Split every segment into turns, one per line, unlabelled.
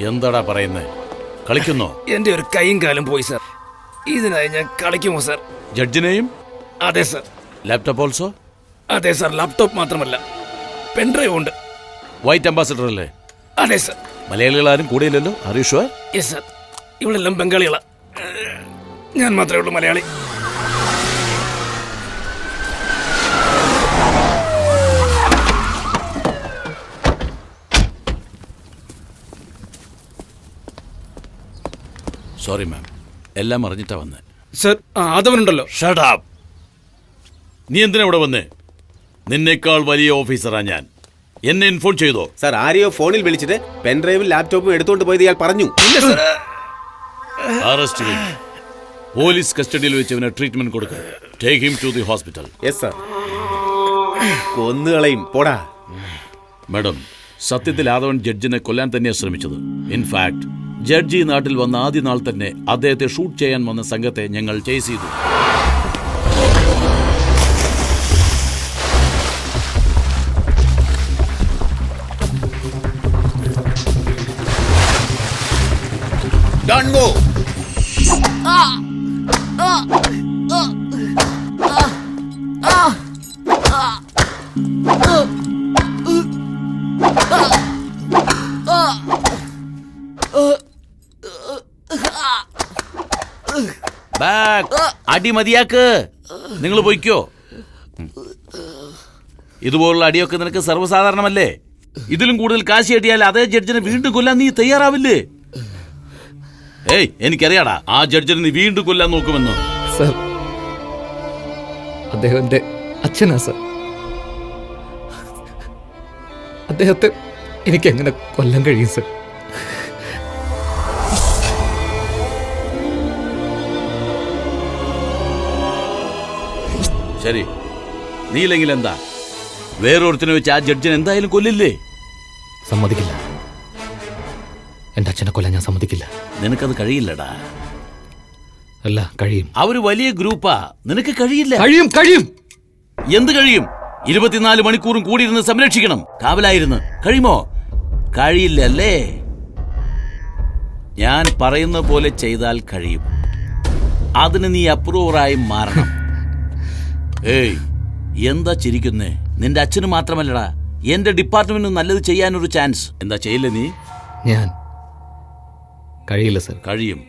എന്താടാ പറയുന്നേ? കളിക്കുന്നോ?
എന്റെ ഒരു കൈയും കാലും പോയി സർ. ഇതിനായി ഞാൻ കളിക്കുമോ സർ?
ജഡ്ജിനെയും?
അതെ സർ.
Laptop also?
അതെ സർ. ലാപ്ടോപ്പ് മാത്രമല്ല, പെൻഡ്രൈവ് ഉണ്ട്.
വൈറ്റ് അംബാസിഡർ അല്ലേ?
അതെ സർ.
മലയാളികളാരും കൂടെയില്ലല്ലോ? Are you sure?
Yes sir. ഇവളെല്ലാം ബംഗാളികളാ, ഞാൻ മാത്രമേ ഉള്ളൂ മലയാളി.
സോറി മാം, എല്ലാം അറിഞ്ഞിട്ടാ വന്നേ.
സർ, ആദവനുണ്ടല്ലോ.
Shut up. നീ എന്തിനാ ഇവിടെ വന്നേ? നിന്നേക്കാൾ വലിയ ഓഫീസറാ ഞാൻ. എന്നെ ഇൻഫോം ചെയ്തോ?
സാർ, ആരെയോ ഫോണിൽ വിളിച്ചിട്ട് പെൻഡ്രൈവും ലാപ്ടോപ്പും എടുത്തുകൊണ്ട് പോയത് ഇയാൾ പറഞ്ഞു.
അറസ്റ്റ് ചെയ്യും. പോലീസ് കസ്റ്റഡിയിൽ വെച്ച് അവന് ട്രീറ്റ്മെന്റ് കൊടുക്കുക. Take him to the hospital.
Yes sir. കൊന്നുകളയും, പോടാ.
മാഡം, സത്യത്തിൽ ആദവൻ ജഡ്ജിനെ കൊല്ലാൻ തന്നെയാണ് ശ്രമിച്ചത്. ഇൻഫാക്ട് ജഡ്ജി നാട്ടിൽ വന്ന ആദ്യ നാൾ തന്നെ അദ്ദേഹത്തെ ഷൂട്ട് ചെയ്യാൻ വന്ന സംഘത്തെ ഞങ്ങൾ ചേസ് ചെയ്തു.
Don't move.
അടി മതിയാക്ക്. നിങ്ങൾ പോയിക്കോ. ഇതുപോലുള്ള അടിയൊക്കെ നിനക്ക് സർവ്വസാധാരണമല്ലേ? ഇതിലും കൂടുതൽ കാശ് കിട്ടിയാൽ അതേ ജഡ്ജിനെ വീണ്ടും കൊല്ലാൻ നീ തയ്യാറാവില്ലേ? ഏയ്, എനിക്കറിയാടാ ആ ജഡ്ജിനെ നീ വീണ്ടും കൊല്ലാൻ നോക്കുമെന്ന്.
സർ, അദ്ദേഹം എന്റെ അച്ഛനാ സർ. അദ്ദേഹത്തെ എനിക്ക് എങ്ങനെ കൊല്ലാൻ കഴിയും സർ?
ശരി, നീയില്ലെങ്കിൽ എന്താ? വേറൊരുത്തിനെ വെച്ച് ആ ജഡ്ജിനെ എന്തായാലും കൊല്ലില്ലേ?
സമ്മതിക്കില്ല. എന്റെ അച്ഛനെ കൊല്ലാൻ ഞാൻ സമ്മതിക്കില്ല.
നിനക്കത് കഴിയില്ലടാ.
അല്ല, കഴിയും.
അവര് വലിയ ഗ്രൂപ്പാ, നിനക്ക് കഴിയില്ല.
കഴിയും, കഴിയും.
എന്ത് കഴിയും? 24 മണിക്കൂറും കൂടിയിരുന്ന് സംരക്ഷിക്കണം, കാവലായിരുന്നു. കഴിയുമോ? കഴിയില്ലല്ലേ? ഞാൻ പറയുന്ന പോലെ ചെയ്താൽ കഴിയും. അതിന് നീ അപ്രൂവറായി മാറണം. ഏയ്, എന്താ ചിരിക്കുന്നേ? നിന്റെ അച്ഛന് മാത്രമല്ലടാ, എന്റെ ഡിപ്പാർട്ട്മെന്റിന് നല്ലത് ചെയ്യാനൊരു ചാൻസ്. എന്താ ചെയ്യില്ല നീ?
ഞാൻ കഴിയില്ല സർ.
കഴിയും,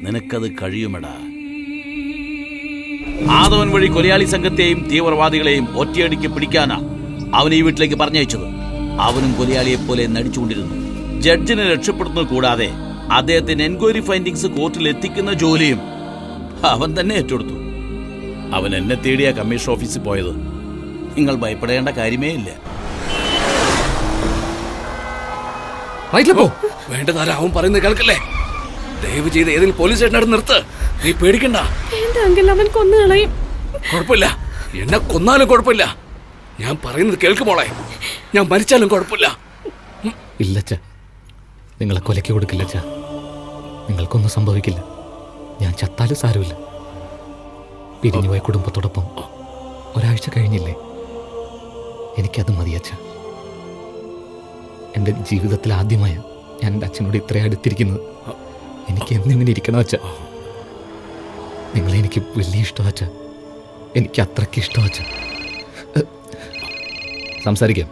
നിനക്കത് കഴിയുമെടാ. ആദവൻ വഴി കൊലയാളി സംഘത്തെയും തീവ്രവാദികളെയും ഒറ്റയടിക്ക് പിടിക്കാനാ അവൻ ഈ വീട്ടിലേക്ക് പറഞ്ഞയച്ചത്. അവനും കൊലയാളിയെ പോലെ നടിച്ചുകൊണ്ടിരുന്നു. ജഡ്ജിനെ രക്ഷപ്പെടുന്നത് കൂടാതെ അദ്ദേഹത്തിന് എൻക്വയറി ഫൈൻഡിങ്സ് കോർട്ടിൽ എത്തിക്കുന്ന ജോലിയും അവൻ തന്നെ ഏറ്റെടുത്തു. അവൻ എന്നെ തേടിയ കമ്മീഷൻ ഓഫീസിൽ പോയത്. നിങ്ങൾ ഭയപ്പെടേണ്ട കാര്യമേ ഇല്ല.
വേണ്ടതാരാ അവൻ പറയുന്നത് കേൾക്കല്ലേ? ദയവ് ചെയ്ത് ഏതെങ്കിലും പോലീസ് സ്റ്റേഷനടുത്ത് നിർത്ത്. നീ പേടിക്കണ്ട.
അവൻ കൊന്നുകളയും.
കുഴപ്പമില്ല, എന്നെ കൊന്നാലും കുഴപ്പമില്ല. ഞാൻ പറയുന്നത് കേൾക്കുമോളെ. ഞാൻ മരിച്ചാലും കുഴപ്പമില്ല.
ഇല്ലച്ച, നിങ്ങളെ കൊലയ്ക്ക് കൊടുക്കില്ലച്ച. നിങ്ങൾക്കൊന്നും സംഭവിക്കില്ല. ഞാൻ ചത്താലും സാരമില്ല. പിരിഞ്ഞുപോയ കുടുംബത്തോടൊപ്പം ഒരാഴ്ച കഴിഞ്ഞില്ലേ? എനിക്കത് മതിയച്ച. എൻ്റെ ജീവിതത്തിൽ ആദ്യമായ ഞാൻ എൻ്റെ അച്ഛനോട് ഇത്രയും അടുത്തിരിക്കുന്നത്. എനിക്ക് എന്നിങ്ങനെ ഇരിക്കണോ അച്ഛ? നിങ്ങളെ എനിക്ക് വലിയ ഇഷ്ടമാ അച്ഛ. എനിക്ക് അത്രയ്ക്ക് ഇഷ്ടമാ അച്ഛ. സംസാരിക്കാം.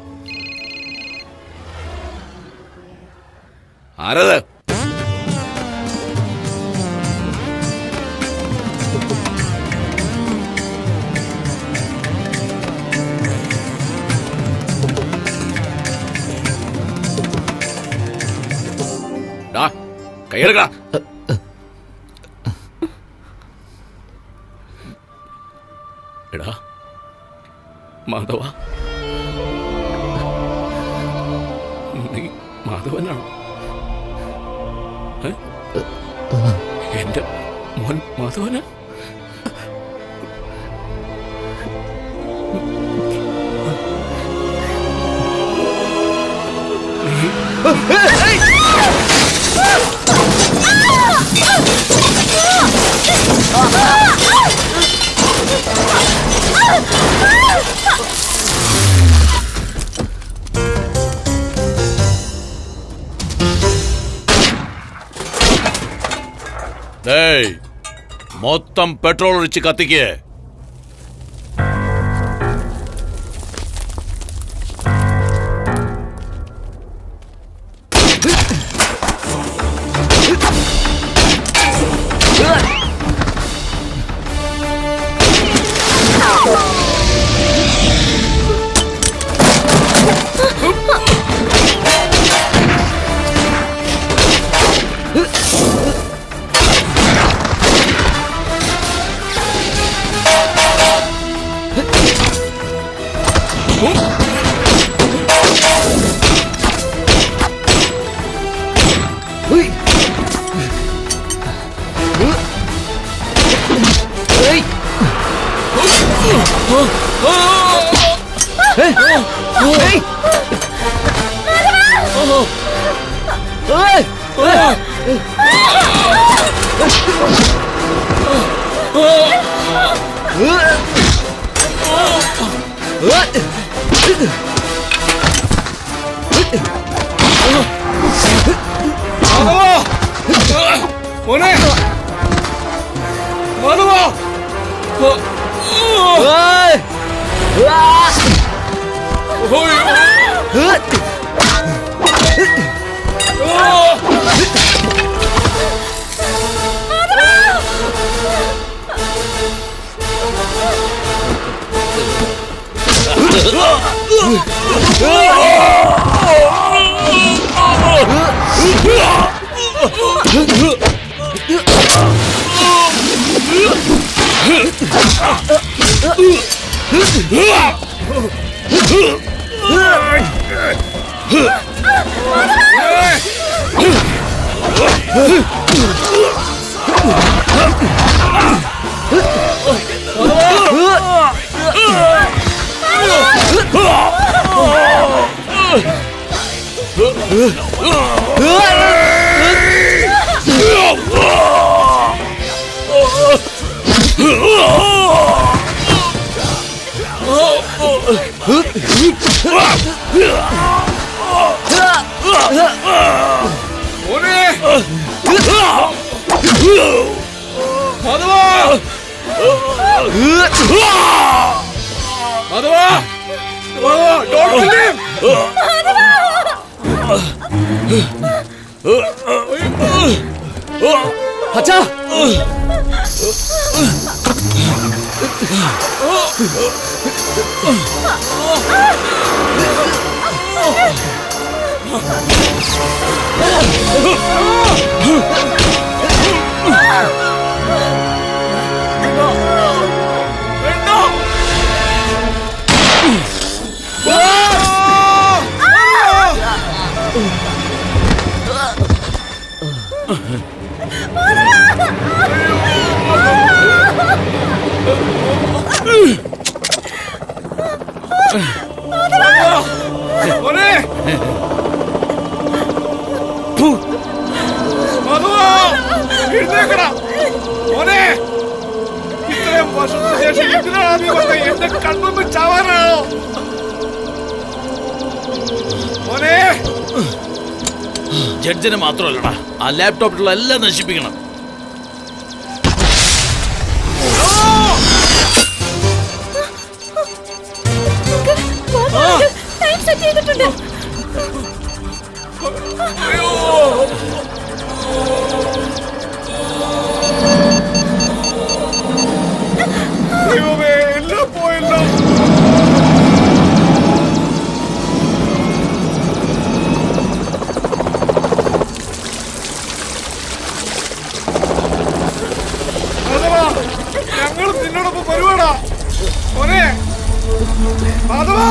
ആരത്? കൈയെടുക്കടാ. എടാ മാധവ, നീ മാധവനാണോ? എന്റെ മോൻ മാധവനാ?
ഡേയ്, മൊത്തം പെട്രോൾ ഒഴിച്ച് കത്തിക്കേ.
അച്ഛാ, ഇത്രയും വർഷത്തിന് ശേഷം എന്തിനാണ് എന്റെ കണ്ണൊന്ന് ചാവാനാണോ മോനെ?
ജഡ്ജിനെ മാത്രമല്ലടാ, ആ ലാപ്ടോപ്പിലുള്ള എല്ലാം നശിപ്പിക്കണം.
ടൈം സെറ്റ് ചെയ്തിട്ടുണ്ട്.
ദൈവമേ, എല്ലാം പോയല്ലോ. ഞങ്ങൾ നിന്നോടൊപ്പം വരുവാടാ മോനെ. മാധവാ,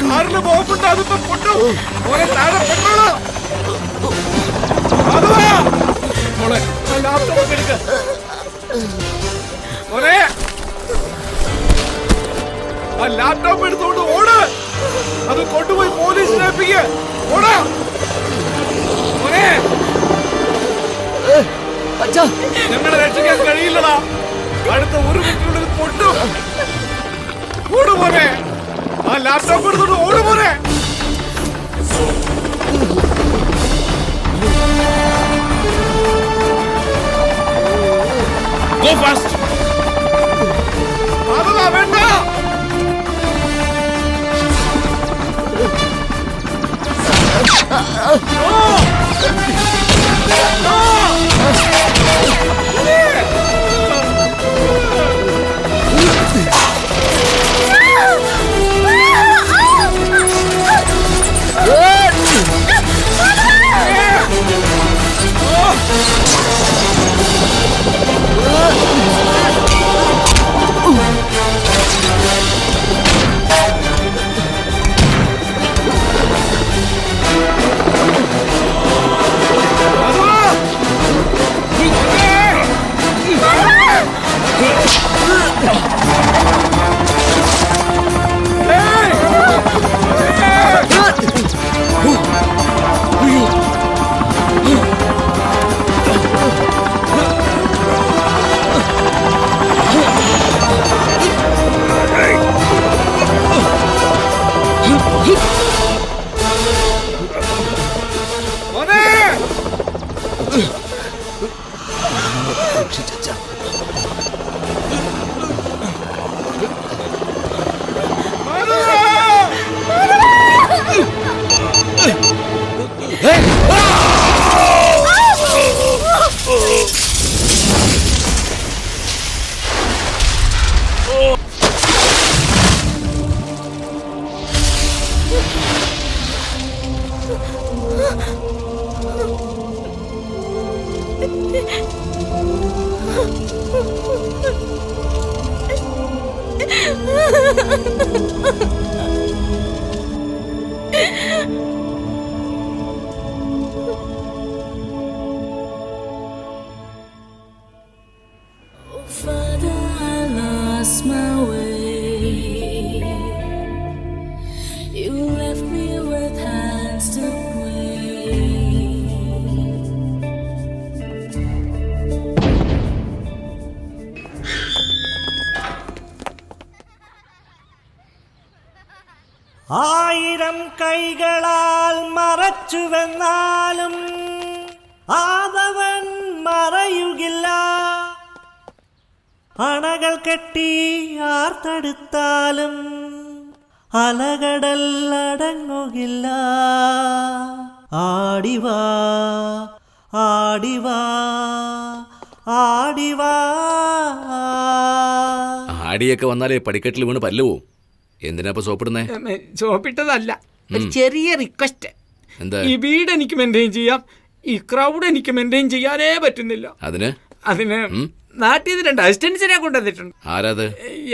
കാറിന് ബോംബുണ്ട്, അതിപ്പോ പൊട്ടും. മോനെ താഴെ പെട്ടോളൂ. മോളെ ലാപ്ടോപ്പ് എടുക്ക. മോനെ ആ ലാപ്ടോപ്പ് എടുത്തോണ്ട് ഓട്. അത് കൊണ്ടുപോയി പോലീസിനെ ഏൽപ്പിക്ക്. ഓടാ മോനെ. ഞങ്ങളെ രക്ഷിക്കാൻ കഴിയില്ലടാ. അടുത്ത ഒരു മിനിറ്റിനുള്ളിൽ പൊട്ടും. ഓട് മോനെ, ആ ലാപ്ടോപ്പ് എടുത്തോണ്ട് ഓട് മോനെ.
Go fast!
അതാ വേണ്ട.
Father, I lost my way. You left me with hands to pray.
ആയിരം കൈകളാൽ മറച്ചുവെന്നാലും ആദവൻ മറയുകില്ല. അണകൾ കെട്ടി ആർത്തടുത്താലും അലകടൽ അടങ്ങുകില്ല. ആടിവാ ആടിവാ ആടിവാ.
ആടിയൊക്കെ വന്നാലേ പടിക്കെട്ടിൽ വീണ് പല്ല് പോവും. എന്തിനാ സോപ്പിടുന്നേ?
സോപ്പിട്ടതല്ല, ഒരു ചെറിയ റിക്വസ്റ്റ്.
എന്താ?
ഈ വീട് എനിക്ക് മെയിൻറ്റെയിൻ ചെയ്യാം, ഈ ക്രൗഡ് എനിക്ക് മെയിൻറ്റെയിൻ ചെയ്യാനേ പറ്റുന്നില്ല.
അതിന്
നാട്ടിൽ നിന്ന് 2 അസിസ്റ്റൻസിനെ കൊണ്ടുവന്നിട്ടുണ്ട്.
ആരാത്?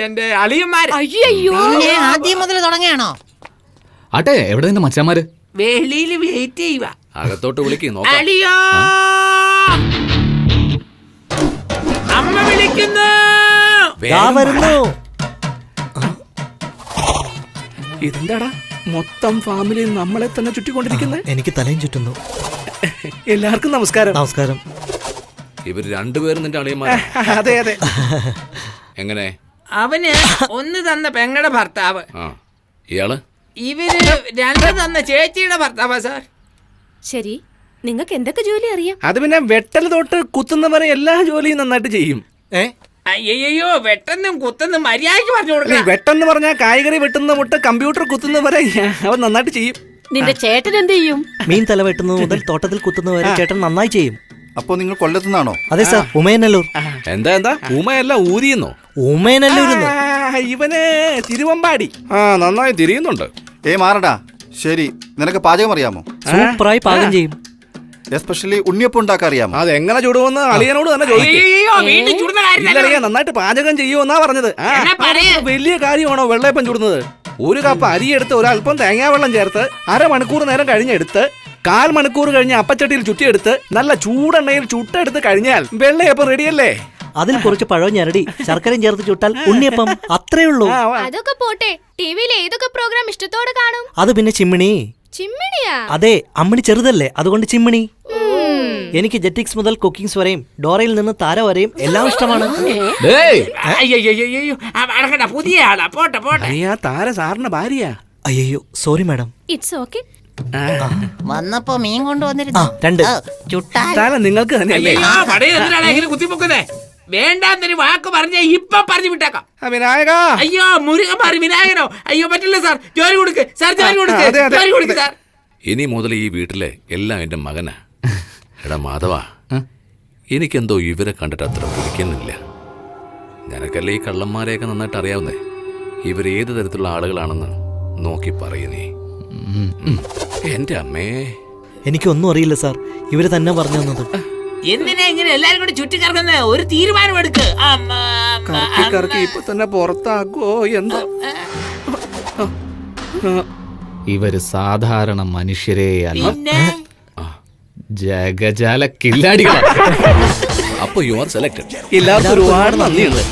എന്റെ അളിയന്മാര്.
അയ്യോ,
ആദ്യം മുതൽ തുടങ്ങിയാണോ?
ആട്ടെ, എവിടെ നിന്ന് മച്ചാമാര്?
വെളിയിൽ വെയിറ്റ് ചെയ്യുക.
അകത്തോട്ട് വിളിക്കുന്നു.
അളിയോ, അമ്മ വിളിക്കുന്നു.
വരുന്നു.
ഇതെന്താടാ മൊത്തം ഫാമിലി നമ്മളെ തന്നെ ചുറ്റിക്കൊണ്ടിരിക്കുന്നത്?
എനിക്ക് തലയും ചുറ്റുന്നു.
എല്ലാവർക്കും നമസ്കാരം.
നമസ്കാരം.
ഇവർ രണ്ടുപേരും നിന്റെ അളിയന്മാർ?
അതെ അതെ.
എങ്ങനെ?
അവന് ഒന്ന് തന്ന പെങ്ങളുടെ ഭർത്താവ്,
ഇയാള്
ഇവര് 2 തന്ന ചേച്ചിയുടെ ഭർത്താവാ സാർ.
ശരി, നിങ്ങൾക്ക് എന്തൊക്കെ ജോലി അറിയാം?
അത് പിന്നെ വെട്ടൽ തൊട്ട് കുത്തുന്നവരെ എല്ലാ ജോലിയും നന്നായിട്ട് ചെയ്യും.
അയ്യോ, വെട്ടെന്നും കുത്തെന്നും മര്യാദയ്ക്ക് പറഞ്ഞു കൊടുക്കാം.
വെട്ടെന്ന് പറഞ്ഞാൽ കായ്കറി വെട്ടുന്ന മുട്ട് കമ്പ്യൂട്ടർ കുത്തുന്നവരെ അവൻ നന്നായിട്ട് ചെയ്യും.
നിന്റെ ചേട്ടൻ എന്ത് ചെയ്യും?
മീൻ തല വെട്ടുന്നത് മുതൽ തോട്ടത്തിൽ കുത്തുന്നവരെ ചേട്ടൻ നന്നായി ചെയ്യും.
അപ്പോ നിങ്ങൾ കൊല്ലത്തുനിന്നാണോ?
അതെ സാർ, ഉമയനല്ലൂർ.
എന്താ ഊമയല്ല, ഊരിയെന്നോ?
ഉമയനല്ലൂർ.
ഇവന് തിരുവമ്പാടി. നന്നായി തിരിയുന്നുണ്ട്.
മാറടാ. ശരി, നിനക്ക് പാചകം അറിയാമോ?
സൂപ്പറായി പാകം ചെയ്യും.
എസ്പെഷ്യലി ഉണ്ണിയപ്പം ഉണ്ടാക്കാൻ അറിയാമോ?
അതെങ്ങനെ ചുടുമെന്ന് അളിയനോട് തന്നെ ചോദിക്കും. നന്നായിട്ട് പാചകം ചെയ്യുമെന്നാ പറഞ്ഞത്. വലിയ കാര്യമാണോ വെള്ളയപ്പം ചുടുന്നത്? 1 കപ്പ് അരിയെടുത്ത് ഒരല്പം തേങ്ങാവെള്ളം ചേർത്ത് 1/2 മണിക്കൂർ നേരം കഴിഞ്ഞെടുത്ത് 1/4 മണിക്കൂർ കഴിഞ്ഞ് അപ്പച്ചട്ടിയിൽ ചുറ്റിയെടുത്ത് നല്ല ചൂടെണ്ണയിൽ ചുട്ടെടുത്ത് കഴിഞ്ഞാൽ വെള്ളയപ്പം റെഡിയല്ലേ?
അതിൽ കുറച്ച് പഴവും ഞരടി ശർക്കരയും ചേർത്ത് ചുട്ടാൽ ഉണ്ണിയപ്പം. അത്രേ ഉള്ളൂ.
അതൊക്കെ പോട്ടെ, ടിവിയിൽ ഏതൊക്കെ പ്രോഗ്രാം ഇഷ്ടത്തോടെ കാണും?
അത് പിന്നെ ചിമ്മിണി.
ചിമ്മിണിയാ?
അതെ, അമ്മിണി ചെറുതല്ലേ, അതുകൊണ്ട് ചിമ്മിണി. എനിക്ക് ജെറ്റിക്സ് മുതൽ കുക്കിങ്സ് വരെയും ഡോറയിൽ നിന്ന് താര വരെയും എല്ലാം ഇഷ്ടമാണ്.
അയ്യോ അടക്കണ്ട, പുതിയ ആളാ. പോട്ടെ പോട്ടെ.
അയ്യാ താര സാറിന്റെ ഭാര്യയാ.
അയ്യോ സോറി മാഡം.
It's okay.
വന്നപ്പോ മീൻ കൊണ്ടുവന്നിരുന്നു.
2.
ചുട്ടാൽ
താര നിങ്ങൾക്ക് തന്നെ അല്ലേ?
അയ്യോ, പടയിൽ എന്തിനാണ് ഇങ്ങനെ കുത്തിപ്പൊക്കുന്നേ? വേണ്ടാന്നൊരു വാക്ക് പറഞ്ഞ ഇപ്പൊ പറഞ്ഞു വിട്ടേക്കാം.
വിനായക
അയ്യോ മുരുകൻ മാറി വിനായകനോ? അയ്യോ പറ്റില്ല സാർ, ജോലി കൊടുക്ക് സാർ, ജോലി കൊടുക്ക്,
അതെ, അതെ.
ജോലി കൊടുക്ക് സാർ.
ഇനി മുതൽ ഈ വീട്ടിലെ എല്ലാം എൻ്റെ മകനാ. എടാ മാധവ, എനിക്കെന്തോ ഇവരെ കണ്ടിട്ട് അത്ര പിടിക്കുന്നില്ല. നിനക്കല്ലേ ഈ കള്ളന്മാരെയൊക്കെ നന്നായിട്ട് അറിയാവുന്നേ. ഇവരേത് തരത്തിലുള്ള ആളുകളാണെന്ന് നോക്കി പറയുന്നേ. എൻ്റെ അമ്മേ,
എനിക്കൊന്നും അറിയില്ല സാർ, ഇവര് തന്നെ പറഞ്ഞു തന്നത്.
എന്തിനാ ഇങ്ങനെ എല്ലാരും കൂടി ചുറ്റിക്കറങ്ങുന്നത്? ഒരു തീരുമാനം എടുക്ക്.
കറക്കി ഇപ്പൊ തന്നെ പുറത്താക്കുവോ എന്തോ.
ഇവര് സാധാരണ മനുഷ്യരേ അല്ല, ജഗജാല കില്ലാടികളാ.
അപ്പോൾ യു ആർ സെലക്ടഡ്.
എല്ലാവർക്കും ഒരുപാട് നന്ദിയുണ്ട്.